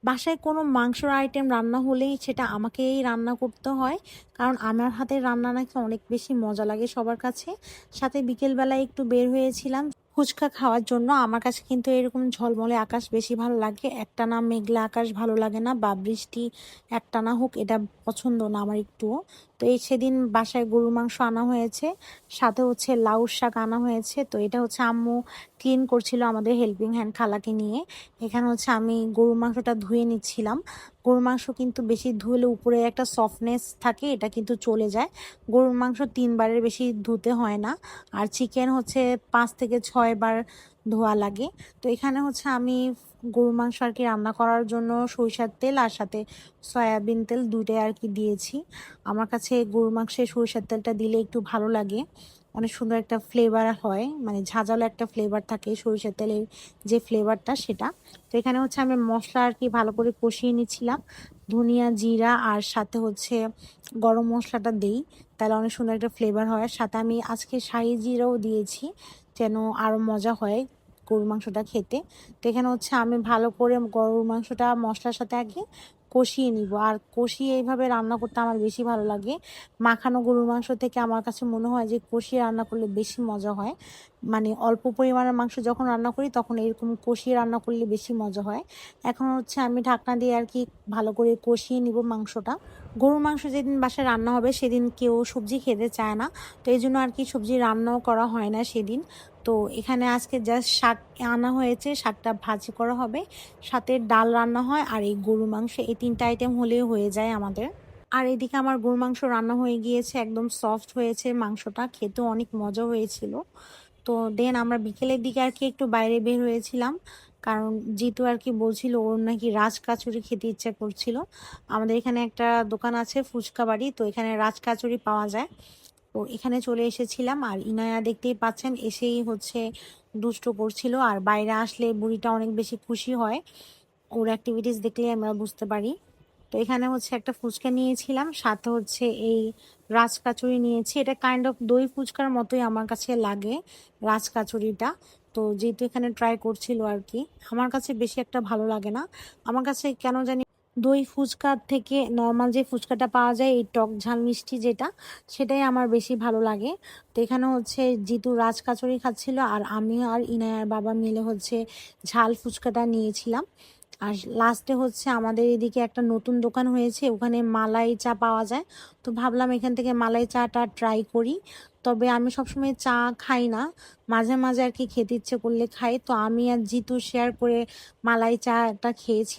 বাসায় কোনো মাংসর আইটেম রান্না হলেই সেটা আমাকেই রান্না করতে হয়। কারণ আমার হাতের রান্না নাকি অনেক বেশি মজা লাগে সবার কাছে। সাথে বিকেলবেলায় একটু বের হয়েছিলাম ফুচকা খাওয়ার জন্য। আমার কাছে কিন্তু এরকম ঝলমলে আকাশ বেশি ভালো লাগে। একটানা মেঘলা আকাশ ভালো লাগে না, বা বৃষ্টি একটানা হোক এটা পছন্দ না আমার একটুও। তো সেদিন বাসায় গরুর মাংস আনা হয়েছে, সাথে হচ্ছে লাউ শাক আনা হয়েছে। তো এটা হচ্ছে আম্মু ক্লিন করছিল আমাদের হেল্পিং হ্যান্ড খালাকে নিয়ে। এখানে হচ্ছে আমি গরুর মাংসটা ধুয়ে নিচ্ছিলাম। গরুর মাংস কিন্তু বেশি ধুলে উপরে একটা সফটনেস থাকে, এটা কিন্তু চলে যায়। গরুর মাংস 3 বারের বেশি ধুতে হয় না। আর চিকেন হচ্ছে 5 থেকে 6 বার ধোয়া লাগে। তো এখানে হচ্ছে আমি গরুর মাংস আর কি রান্না করার জন্য সরিষার তেল আর সাথে সয়াবিন তেল দুইটাই আর কি দিয়েছি। আমার কাছে গরুর মাংসে সরিষার তেলটা দিলে একটু ভালো লাগে, অনেক সুন্দর একটা ফ্লেভার হয়, মানে ঝাঁঝালো একটা ফ্লেভার থাকে সরিষার তেলের যে ফ্লেভারটা সেটা। তো এখানে হচ্ছে আমি মশলা আর কি ভালো করে কষিয়ে নিচ্ছিলাম। ধনিয়া জিরা আর সাথে হচ্ছে গরম মশলাটা দেই, তাহলে অনেক সুন্দর একটা ফ্লেভার হয়। সাথে আমি আজকে শাহি জিরাও দিয়েছি যেন আরও মজা হয় গরুর মাংসটা খেতে। তো এখানে হচ্ছে আমি ভালো করে গরুর মাংসটা মশলার সাথে আগে কষিয়ে নিব। আর কষিয়ে এইভাবে রান্না করতে আমার বেশি ভালো লাগে। মাখানো গরুর মাংস থেকে আমার কাছে মনে হয় যে কষিয়ে রান্না করলে বেশি মজা হয়। মানে অল্প পরিমাণের মাংস যখন রান্না করি তখন এরকম কষিয়ে রান্না করলে বেশি মজা হয়। এখন হচ্ছে আমি ঢাকনা দিয়ে আর কি ভালো করে কষিয়ে নিব মাংসটা। গরুর মাংস যেদিন বাসায় রান্না হবে সেদিন কেউ সবজি খেতে চায় না, তো এই জন্য আর কি সবজি রান্নাও করা হয় না সেদিন। তো এখানে আজকে জাস্ট শাক আনা হয়েছে, শাকটা ভাজি করা হবে, সাথে ডাল রান্না হয় আর এই গরুর মাংস, এই 3টা আইটেম হলেও হয়ে যায় আমাদের। আর এদিকে আমার গরুর মাংস রান্না হয়ে গিয়েছে, একদম সফট হয়েছে মাংসটা, খেতেও অনেক মজা হয়েছিল। তো দেন আমরা বিকেলের দিকে আর কি একটু বাইরে বের হয়েছিলাম, কারণ জিতু আর কি বলছিল ওর নাকি রাজ কাচুরি খেতে ইচ্ছা করছিল। আমাদের এখানে একটা দোকান আছে ফুচকা বাড়ি, তো এখানে রাজ কাচুরি পাওয়া যায়। তো এখানে চলে এসেছিলাম। আর ইনায়া দেখতেই পাচ্ছেন এসেই হচ্ছে দুষ্ট করছিল, আর বাইরে আসলে বুড়িটা অনেক বেশি খুশি হয়, ওর অ্যাক্টিভিটিস দেখলে আমরা বুঝতে পারি। তো এখানে হচ্ছে একটা ফুচকা নিয়েছিলাম, সাথে হচ্ছে এই রাজ কাচুরি নিয়েছি। এটা কাইন্ড অফ দই ফুচকার মতোই আমার কাছে লাগে রাজ কাচুরিটা। তো যেহেতু এখানে ট্রাই করছিল আর কি, আমার কাছে বেশি একটা ভালো লাগে না। আমার কাছে কেন জানি দই ফুচকার থেকে নর্মাল যে ফুচকাটা পাওয়া যায় এই টক ঝাল মিষ্টি যেটা, সেটাই আমার বেশি ভালো লাগে। তো এখানে হচ্ছে জিতু রাজ কাচুরি খাচ্ছিল, আর আমি আর ইনায়ার বাবা মিলে হচ্ছে ঝাল ফুচকাটা নিয়েছিলাম। আর লাস্টে হচ্ছে আমাদের এদিকে একটা নতুন দোকান হয়েছে, ওখানে মালাই চা পাওয়া যায়। তো ভাবলাম এখান থেকে মালাই চাটা ট্রাই করি। তবে আমি সবসময় চা খাই না, মাঝে মাঝে আর কি খেতে ইচ্ছে করলে খাই। তো আমি আর জিতু শেয়ার করে মালাই চাটা খেয়েছি।